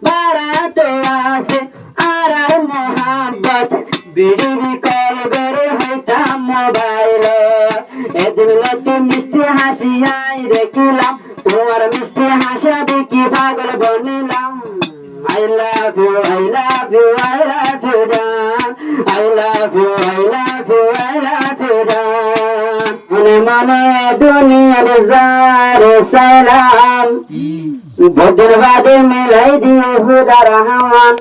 বারাতো আছে আর মোহাম্মত বিড়ি কল করে হইতাম মোবাইল এদিন লতি মিষ্টি হাসিয়াই দেখিলাম তোমার মিষ্টি হাসা দেখি পাগল বনিলাম I love you, I love you, I love you, Dan. I love you, I love you, I love you, Dan. Mane mane duniyar zare salam. Bodin vade milai diye Huda Rahman.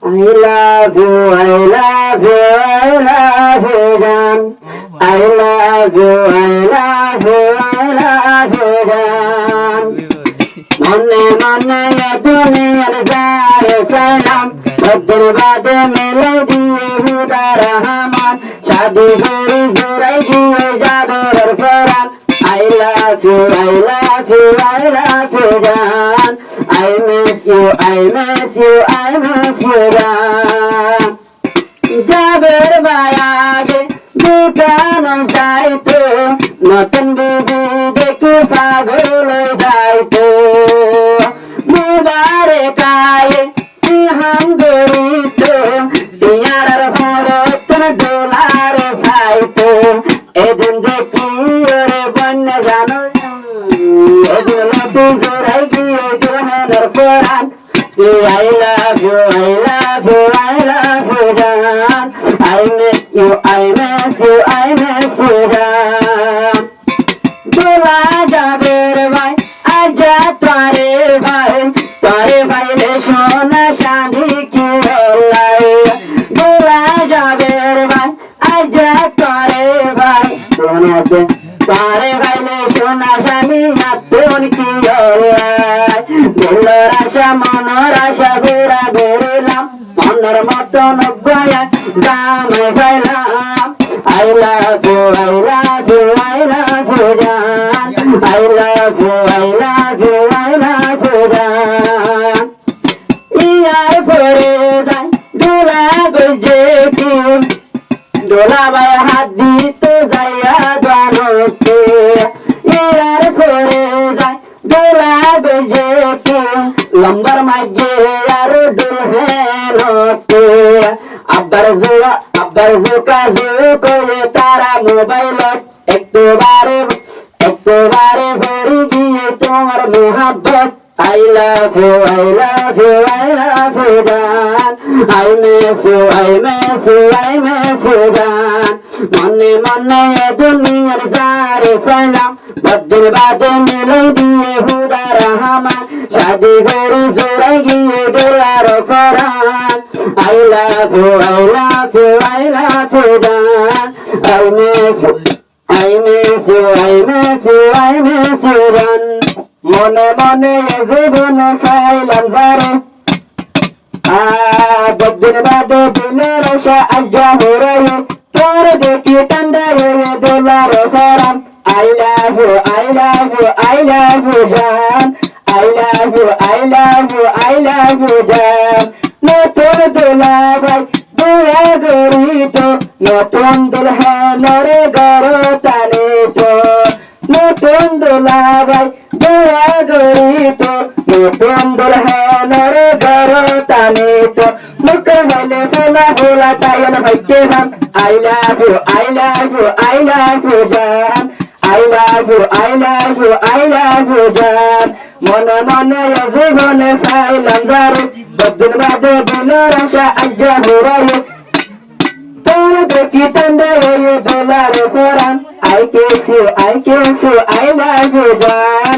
I love you, I love you, I love you, Dan. I love you, I love you, I love you, Dan. Mane mane duniyar zare salam. Bodin vade milai diye Huda Rahman. Shadi gori zurai diye Jador Faran. I love you, I love you, I love you, Dan. I miss you, I miss you, I miss you, Dan. Jaber bayage dukan jaito নতুন বিবি দেখি পাগল যাইতো মুবারক আয়ে হাম গরিত টিয়ার হরতন dollar চাইতো এদিন দেখি ওরে বন্য জানো এদিন লতি জোড়াই গিয়ে জোহানের কোরআন I love you, I love you, I love you, Dan. I miss you, I miss you, I miss you, Dan. Dola jaber bhai, aja tare bhai le shona shadi ki hollai. Dola jaber bhai, aja tare bhai le shona shami naton ki hollai. Dollar asha monar asha gora gorilam monar moton goya damai bailam. I love you, I love you, I love you, Dan. I love you, I love you, I love you, Dan. Iyar pore dai dola goje ki dola bay hat dite jaya danote iyar pore dai dola goje ki lambar magge yar dulhenote abbar zuka zuko tara mobile ekto bare ভরে গিয়ে তোমার মোহাব্বত I love you, I love you, I love you, Dan. I miss you, I miss you, I miss you, Dan. মনে মনে দুনিয়ার সারে সালাম বদিন বাদে মিলাই দিয়ে হুদা রহমান শাদি করে জোড়াই গিয়ে dollar Ferran I love you, I love you, I love you, Dan. I miss you, I miss you, I miss you, I miss you, Dan. মনে মনে জীবন চাইলাম যারে বদিন বাদে দিলের আশা আজ্জা হরে তোর দেখি ঠান্ডা হয়ে দোলার Ferran I love you, I love you, I love you, Dan. I love you, I love you, I love you, Dan. নতুন দোলা ভাই দোয়া গরিত নতুন দুলহানরে গরতানিত নতুন দোলা ভাই দোয়া গরিত নতুন দুলহানরে গরতানিত মুখ হলে ফেলা হোলা তাইন হইতে ভাম I love you, I love you, I love you, Dan. I love you, I love you, I love you, Dan. মনে মনে জীবনে চাইলাম যারে বদিন বাদে দিলের আশা আজ্জা হরে তোর দেখি ঠান্ডা হয়ে দোলার Ferran I kiss you, I kiss you, I love you, Dan.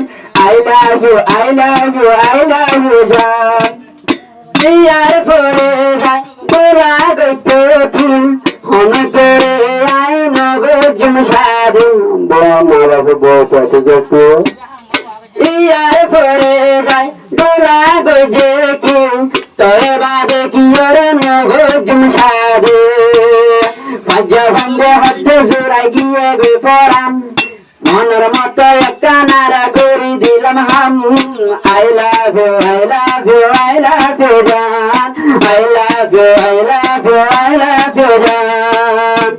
I love you, I love you, I love you, Dan. ইয়ার পরে যায় তোরা গইতো ফুল হন করে আই নগর জমশাদু বড় বড় পথে গপু ইয়ার পরে যায় তোরা গজে কি তোরে বাদে কি ওরে নগর জমশাদু ফাজা ভাঙ্গে হাতে জোড়াই গিয়ে গই ফরান মনের মতো একটা নারা করি দিলাম হাম I love you, I love you, I love you, Dan. I love you, I love you, I love you, Dan.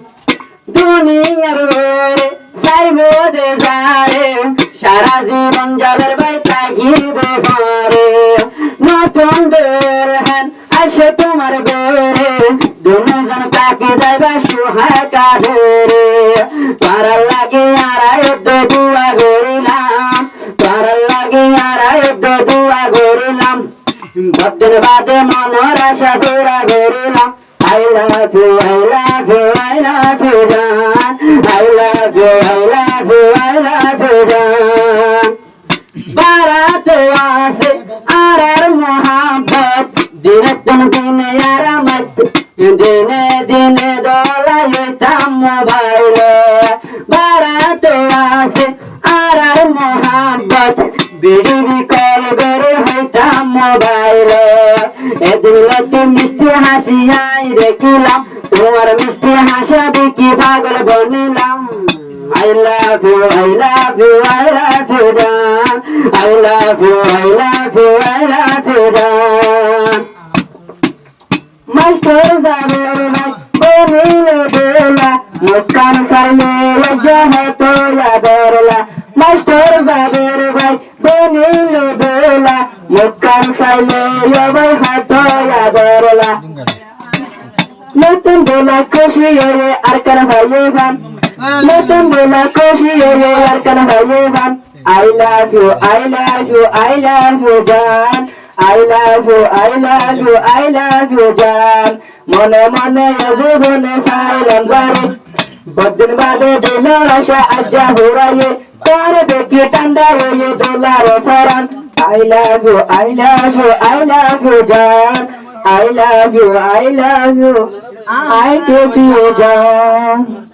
দুনিয়ার ভরে চাইবো যে যায় সারা জীবন যাবের বাই থাকিবে ঘরে নতুন বন্ধুর হ্যান আসে তোমার ঘরে দুজন তাকে যাইবা সুহাকা ধরে পারার লাগে আড়াই দুয়া গড়িলাম পারার লাগে আড়াই দুয়া গড়িলাম বদল বাদে মনের আশা পুরা গড়িলাম I love you, I love you, I love you, John. I love you, I love you, I love you, John. Barato ase arar mohabbat dinatun dine yaramat dine dine dola yetam mobile barato ase arar mohabbat bidibi kol gore hoitam mobile edin lati misti hasiyai dekilam tomar misti hasha dekhi pagal banilam I love you, I love you, I love you, John. I love you, I love you, I love you, John. Master Zabir Bhai, Bolile Bola, Mukkan Sarle Lajja hai to yadorla. Master Zabir Bhai, Bolile Bola, Mukkan Sarle Yabai hai to yadorla. Nutun bola koshi yore arkan bhayevan. Nutun bola koshi yore arkan bhayevan. I love you, I love you, I love you, John. I love you, I love you, I love you, John. Mone mone yazibone silent zare. Badin bade dilar asha ajja huraye. Tare dekhi tanda hoye dollar faran. I love you, I love you, I love you, John. I love you, I love you. I kiss you, John.